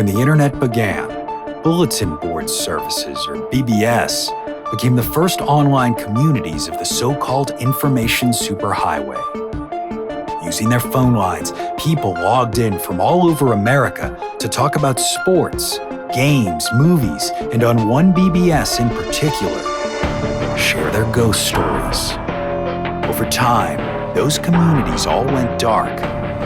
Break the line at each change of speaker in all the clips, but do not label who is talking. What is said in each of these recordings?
When the internet began, bulletin board services, or BBS, became the first online communities of the so-called information superhighway. Using their phone lines, people logged in from all over America to talk about sports, games, movies, and on one BBS in particular, share their ghost stories. Over time, those communities all went dark,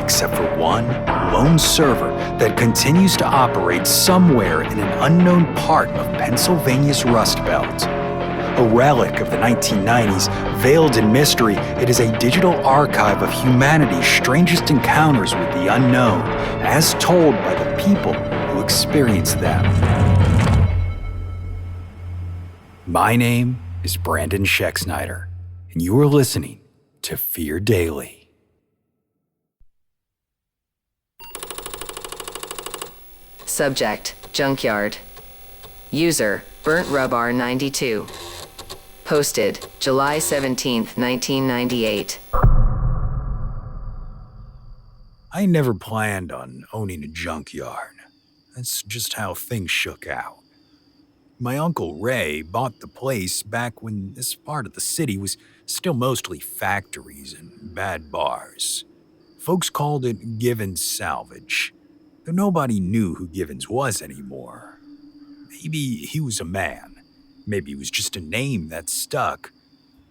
except for one lone server that continues to operate somewhere in an unknown part of Pennsylvania's Rust Belt. A relic of the 1990s, veiled in mystery, it is a digital archive of humanity's strangest encounters with the unknown, as told by the people who experienced them. My name is Brandon Schexnayder, and you are listening to Fear Daily.
Subject: Junkyard. User: BurntRubR92. Posted July 17, 1998.
I never planned on owning a junkyard. That's just how things shook out. My Uncle Ray bought the place back when this part of the city was still mostly factories and bad bars. Folks called it Givens Salvage, though nobody knew who Givens was anymore. Maybe he was a man. Maybe it was just a name that stuck.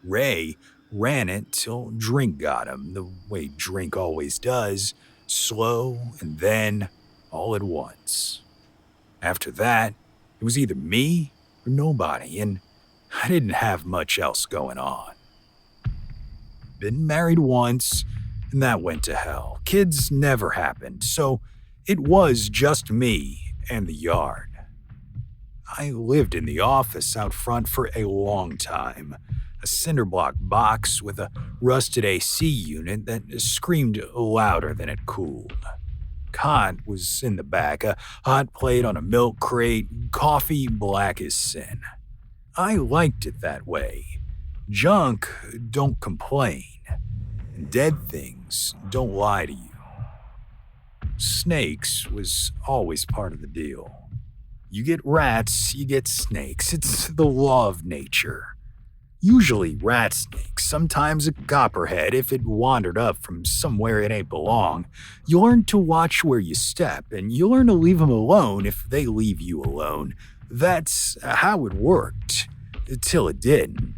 Ray ran it till drink got him, the way drink always does, slow and then all at once. After that, it was either me or nobody, and I didn't have much else going on. Been married once, and that went to hell. Kids never happened, so it was just me and the yard. I lived in the office out front for a long time, a cinderblock box with a rusted AC unit that screamed louder than it cooled. Cot was in the back, a hot plate on a milk crate, coffee black as sin. I liked it that way. Junk don't complain, and dead things don't lie to you. Snakes was always part of the deal. You get rats, you get snakes. It's the law of nature. Usually rat snakes, sometimes a copperhead if it wandered up from somewhere it ain't belong. You learn to watch where you step, and you learn to leave them alone if they leave you alone. That's how it worked, till it didn't.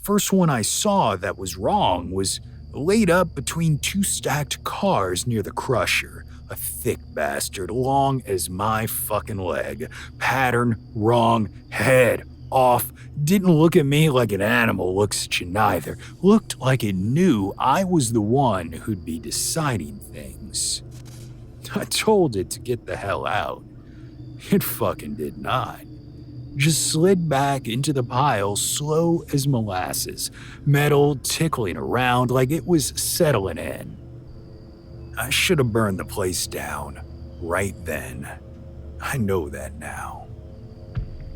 First one I saw that was wrong was laid up between two stacked cars near the crusher. A thick bastard, long as my fucking leg. Pattern wrong, head off. Didn't look at me like an animal looks at you neither. Looked like it knew I was the one who'd be deciding things. I told it to get the hell out. It fucking did not. Just slid back into the pile slow as molasses, metal tickling around like it was settling in. I should have burned the place down right then. I know that now.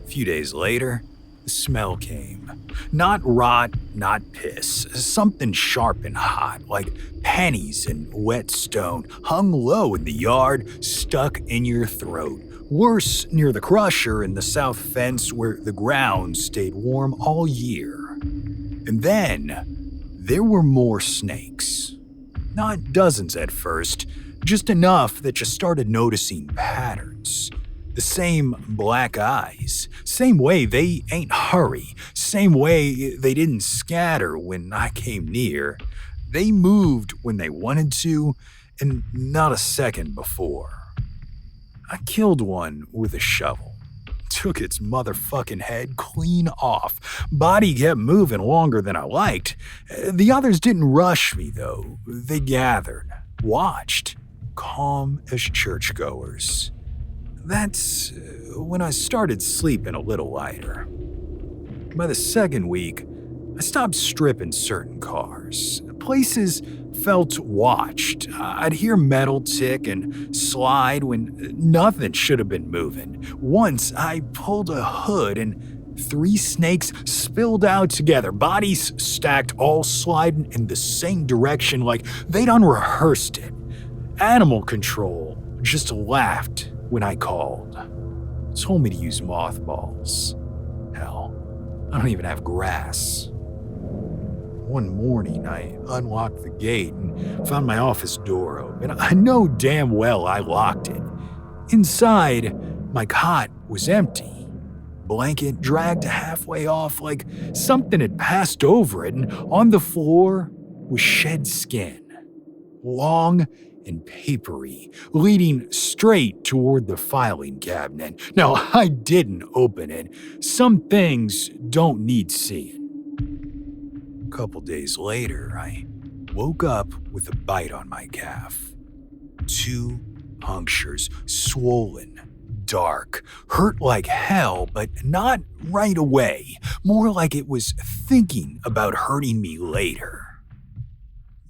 A few days later, the smell came. Not rot, not piss. Something sharp and hot, like pennies and wet stone, hung low in the yard, stuck in your throat. Worse, near the crusher in the south fence where the ground stayed warm all year. And then, there were more snakes. Not dozens at first, just enough that you started noticing patterns. The same black eyes, same way they ain't hurry, same way they didn't scatter when I came near. They moved when they wanted to, and not a second before. I killed one with a shovel. Took its motherfucking head clean off. Body kept moving longer than I liked. The others didn't rush me, though. They gathered, watched, calm as churchgoers. That's when I started sleeping a little lighter. By the second week, I stopped stripping certain cars. Places felt watched. I'd hear metal tick and slide when nothing should have been moving. Once I pulled a hood and 3 snakes spilled out together, bodies stacked, all sliding in the same direction like they'd unrehearsed it. Animal control just laughed when I called. Told me to use mothballs. Hell, I don't even have grass. One morning, I unlocked the gate and found my office door open. I know damn well I locked it. Inside, my cot was empty. Blanket dragged halfway off like something had passed over it, and on the floor was shed skin. Long and papery, leading straight toward the filing cabinet. Now, I didn't open it. Some things don't need seeing. A couple days later, I woke up with a bite on my calf. 2 punctures, swollen, dark, hurt like hell, but not right away. More like it was thinking about hurting me later.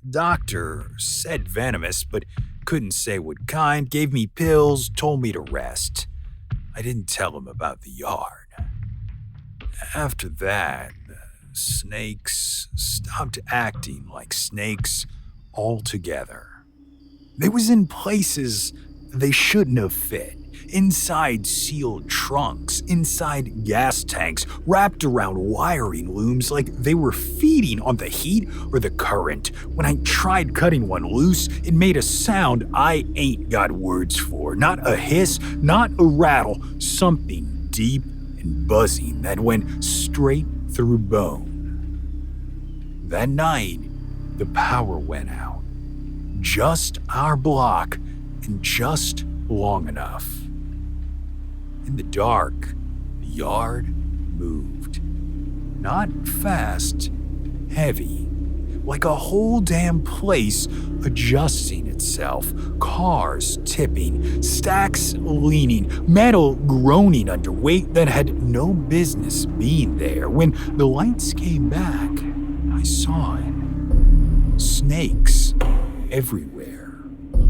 Doctor said venomous, but couldn't say what kind, gave me pills, told me to rest. I didn't tell him about the yard. After that, the snakes stopped acting like snakes altogether. They was in places they shouldn't have fit. Inside sealed trunks, inside gas tanks, wrapped around wiring looms like they were feeding on the heat or the current. When I tried cutting one loose, it made a sound I ain't got words for. Not a hiss, not a rattle, something deep and buzzing that went straight through bone. That night, the power went out. Just our block and just long enough. In the dark, the yard moved. Not fast, heavy. Like a whole damn place adjusting itself. Cars tipping, stacks leaning, metal groaning under weight that had no business being there. When the lights came back, I saw it. Snakes everywhere.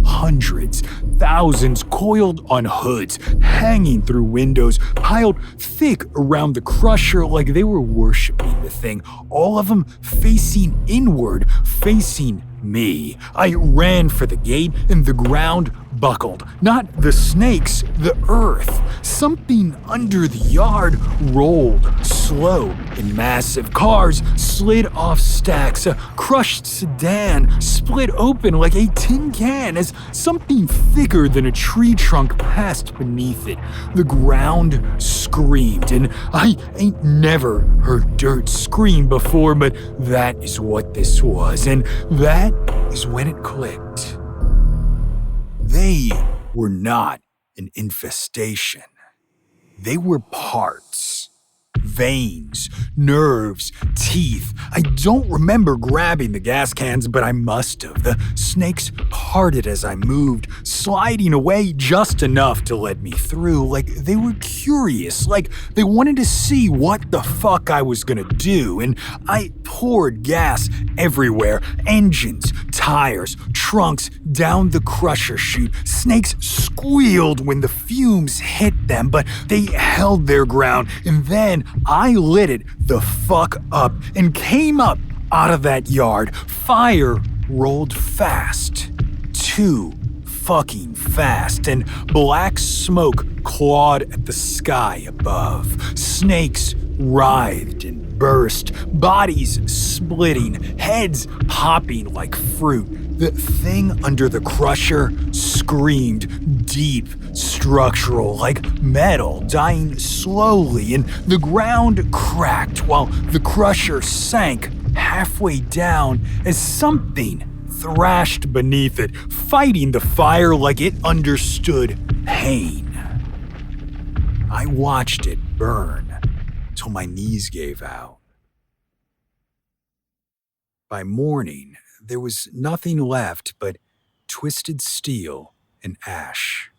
Hundreds, thousands coiled on hoods, hanging through windows, piled thick around the crusher like they were worshiping the thing. All of them facing inward, facing me. I ran for the gate and the ground buckled. Not the snakes, the earth. Something under the yard rolled, slow and massive. Cars slid off stacks. A crushed sedan split open like a tin can as something thicker than a tree trunk passed beneath it. The ground screamed, and I ain't never heard dirt scream before, but that is what this was, and that is when it clicked. They were not an infestation. They were parts. Veins, nerves, teeth. I don't remember grabbing the gas cans, but I must have. The snakes parted as I moved, sliding away just enough to let me through, like they were curious, like they wanted to see what the fuck I was gonna do. And I poured gas everywhere, engines, tires, trunks, down the crusher chute. Snakes squealed when the fumes hit them, but they held their ground, and then I lit it the fuck up and came up out of that yard. Fire rolled fast. Too fucking fast, and black smoke clawed at the sky above. Snakes writhed and burst, bodies splitting, heads popping like fruit. The thing under the crusher screamed, deep, structural, like metal, dying slowly, and the ground cracked while the crusher sank halfway down as something thrashed beneath it, fighting the fire like it understood pain. I watched it burn till my knees gave out. By morning, there was nothing left but twisted steel and ash.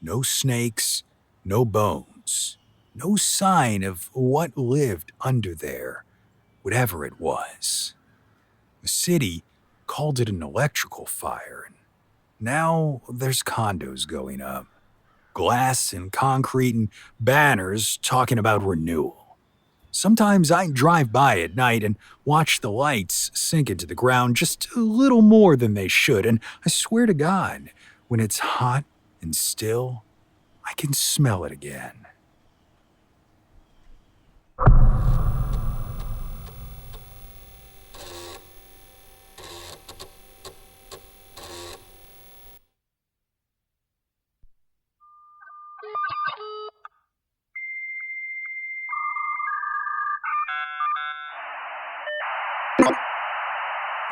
No snakes, no bones, no sign of what lived under there, whatever it was. The city called it an electrical fire, and now there's condos going up. Glass and concrete and banners talking about renewal. Sometimes I drive by at night and watch the lights sink into the ground just a little more than they should, and I swear to God, when it's hot and still, I can smell it again.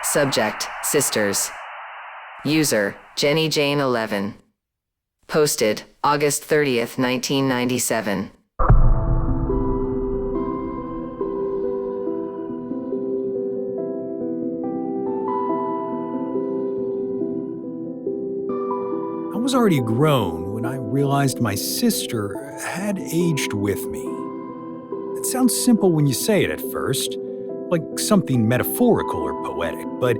Subject, sisters. User, Jenny Jane 11. Posted, August 30th, 1997.
I was already grown when I realized my sister had aged with me. It sounds simple when you say it at first, like something metaphorical or poetic, but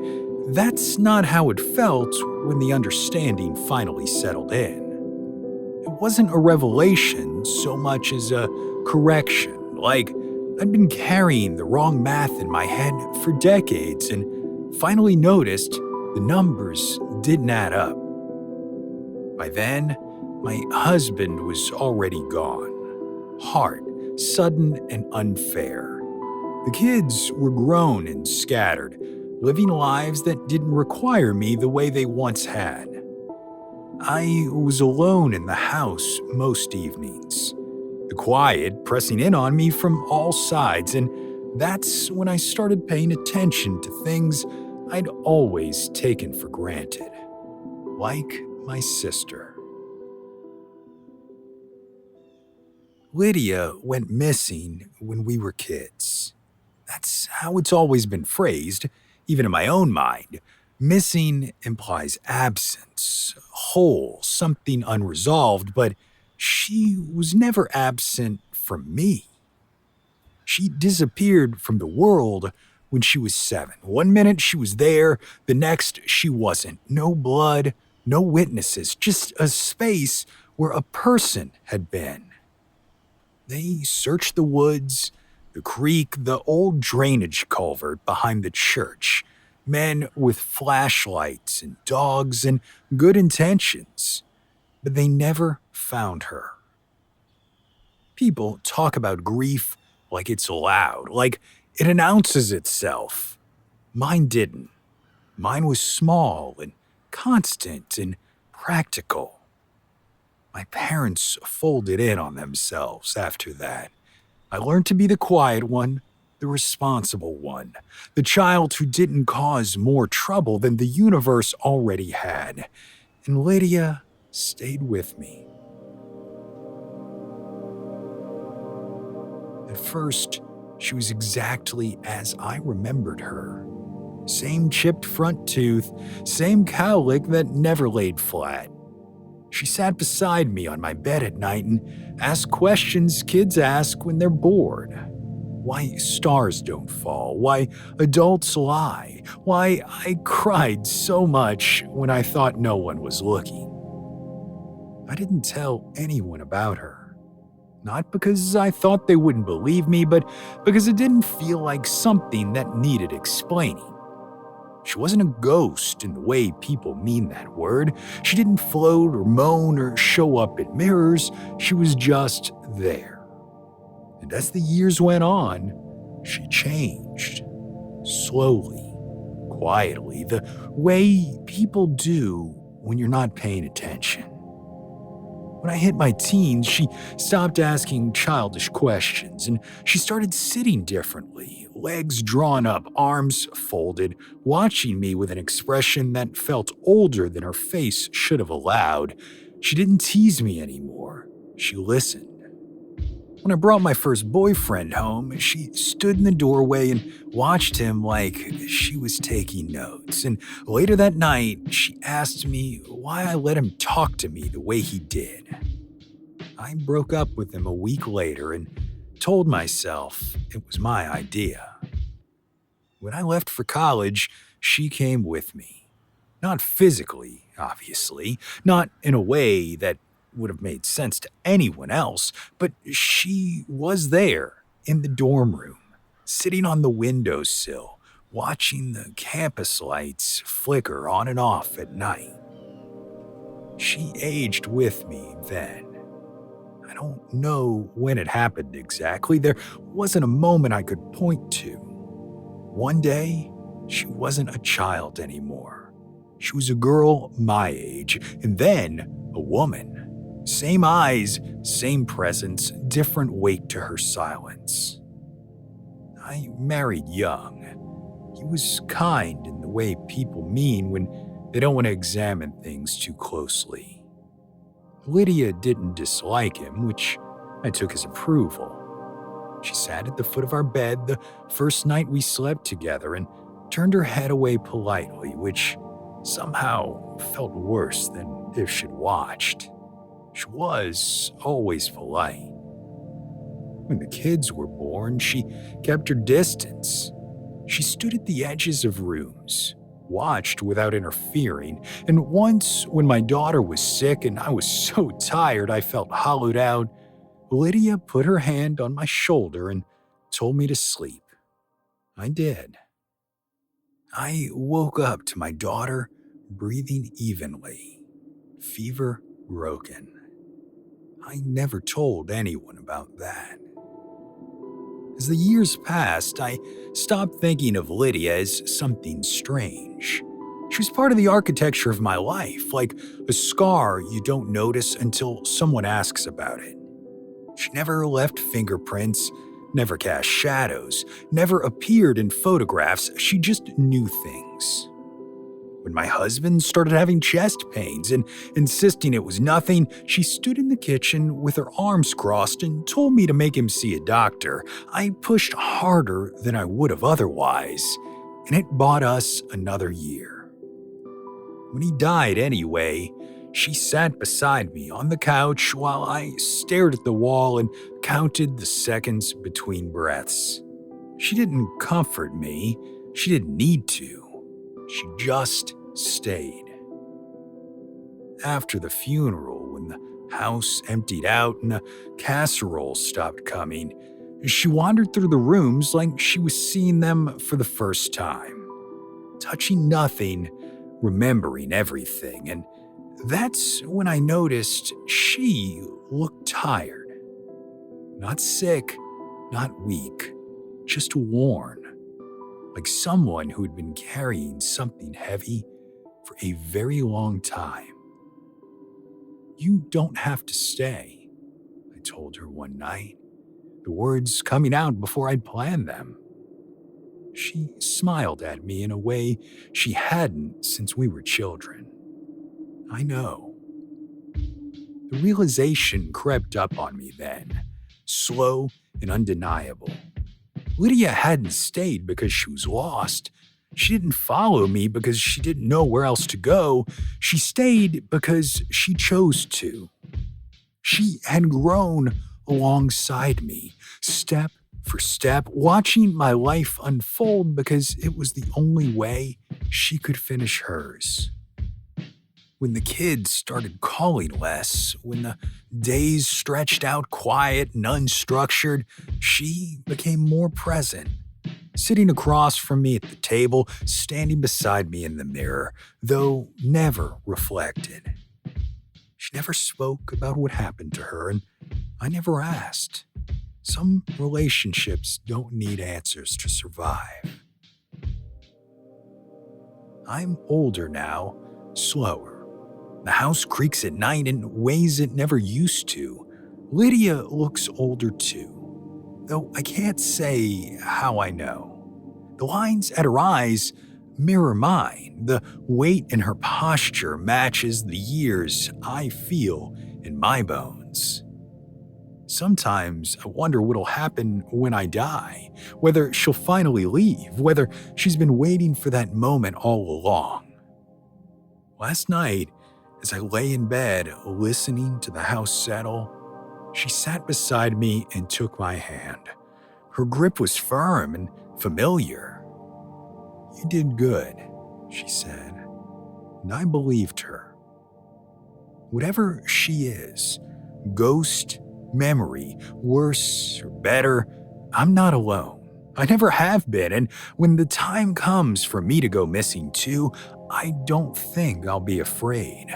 that's not how it felt when the understanding finally settled in. It wasn't a revelation so much as a correction, like I'd been carrying the wrong math in my head for decades and finally noticed the numbers didn't add up. By then, my husband was already gone. Hard, sudden, and unfair. The kids were grown and scattered, living lives that didn't require me the way they once had. I was alone in the house most evenings, the quiet pressing in on me from all sides, and that's when I started paying attention to things I'd always taken for granted, like my sister. Lydia went missing when we were kids. That's how it's always been phrased, even in my own mind. Missing implies absence, hole, something unresolved, but she was never absent from me. She disappeared from the world when she was 7. One minute she was there, the next she wasn't. No blood, no witnesses, just a space where a person had been. They searched the woods, the creek, the old drainage culvert behind the church. Men with flashlights and dogs and good intentions. But they never found her. People talk about grief like it's loud, like it announces itself. Mine didn't. Mine was small and constant and practical. My parents folded in on themselves after that. I learned to be the quiet one, the responsible one, the child who didn't cause more trouble than the universe already had. And Lydia stayed with me. At first, she was exactly as I remembered her. Same chipped front tooth, same cowlick that never laid flat. She sat beside me on my bed at night and asked questions kids ask when they're bored. Why stars don't fall, why adults lie, why I cried so much when I thought no one was looking. I didn't tell anyone about her. Not because I thought they wouldn't believe me, but because it didn't feel like something that needed explaining. She wasn't a ghost in the way people mean that word. She didn't float or moan or show up in mirrors. She was just there. And as the years went on, she changed. Slowly, quietly, the way people do when you're not paying attention. When I hit my teens, she stopped asking childish questions, and she started sitting differently, legs drawn up, arms folded, watching me with an expression that felt older than her face should have allowed. She didn't tease me anymore. She listened. When I brought my first boyfriend home, she stood in the doorway and watched him like she was taking notes. And later that night, she asked me why I let him talk to me the way he did. I broke up with him a week later and told myself it was my idea. When I left for college, she came with me. Not physically, obviously, not in a way that would have made sense to anyone else, but she was there in the dorm room, sitting on the windowsill, watching the campus lights flicker on and off at night. She aged with me then. I don't know when it happened exactly. There wasn't a moment I could point to. One day, she wasn't a child anymore. She was a girl my age, and then a woman. Same eyes, same presence, different weight to her silence. I married young. He was kind in the way people mean when they don't want to examine things too closely. Lydia didn't dislike him, which I took as approval. She sat at the foot of our bed the first night we slept together and turned her head away politely, which somehow felt worse than if she'd watched. She was always polite. When the kids were born, she kept her distance. She stood at the edges of rooms, watched without interfering, and once, when my daughter was sick and I was so tired I felt hollowed out, Lydia put her hand on my shoulder and told me to sleep. I did. I woke up to my daughter breathing evenly, fever broken. I never told anyone about that. As the years passed, I stopped thinking of Lydia as something strange. She was part of the architecture of my life, like a scar you don't notice until someone asks about it. She never left fingerprints, never cast shadows, never appeared in photographs. She just knew things. When my husband started having chest pains and insisting it was nothing, she stood in the kitchen with her arms crossed and told me to make him see a doctor. I pushed harder than I would have otherwise, and it bought us another year. When he died anyway, she sat beside me on the couch while I stared at the wall and counted the seconds between breaths. She didn't comfort me. She didn't need to. She just stayed. After the funeral, when the house emptied out and the casserole stopped coming, she wandered through the rooms like she was seeing them for the first time, touching nothing, remembering everything, and that's when I noticed she looked tired. Not sick, not weak, just worn. Like someone who had been carrying something heavy for a very long time. "You don't have to stay," I told her one night, the words coming out before I'd planned them. She smiled at me in a way she hadn't since we were children. I know. The realization crept up on me then, slow and undeniable. Lydia hadn't stayed because she was lost. She didn't follow me because she didn't know where else to go. She stayed because she chose to. She had grown alongside me, step for step, watching my life unfold because it was the only way she could finish hers. When the kids started calling less, when the days stretched out quiet and unstructured, she became more present, sitting across from me at the table, standing beside me in the mirror, though never reflected. She never spoke about what happened to her, and I never asked. Some relationships don't need answers to survive. I'm older now, slower. The house creaks at night in ways it never used to. Lydia looks older too, though I can't say how I know. The lines at her eyes mirror mine. The weight in her posture matches the years I feel in my bones. Sometimes I wonder what'll happen when I die, whether she'll finally leave, whether she's been waiting for that moment all along. Last night, as I lay in bed listening to the house settle, she sat beside me and took my hand. Her grip was firm and familiar. "You did good," she said, and I believed her. Whatever she is, ghost, memory, worse or better, I'm not alone. I never have been, and when the time comes for me to go missing too, I don't think I'll be afraid.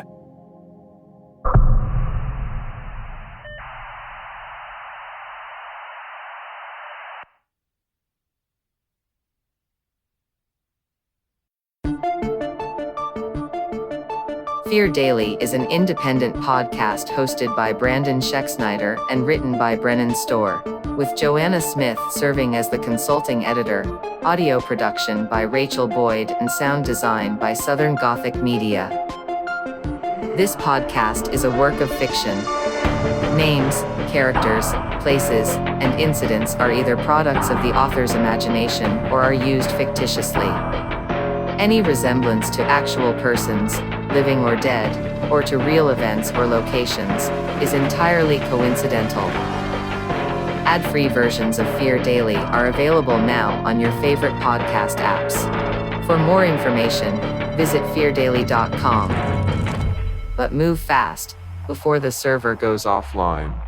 Fear Daily is an independent podcast hosted by Brandon Schexnayder and written by Brennan Storr, with Joanna Smith serving as the consulting editor, audio production by Rachel Boyd and sound design by Southern Gothic Media. This podcast is a work of fiction. Names, characters, places, and incidents are either products of the author's imagination or are used fictitiously. Any resemblance to actual persons, living or dead, or to real events or locations, is entirely coincidental. Ad-free versions of Fear Daily are available now on your favorite podcast apps. For more information, visit feardaily.com. But move fast, before the server goes offline.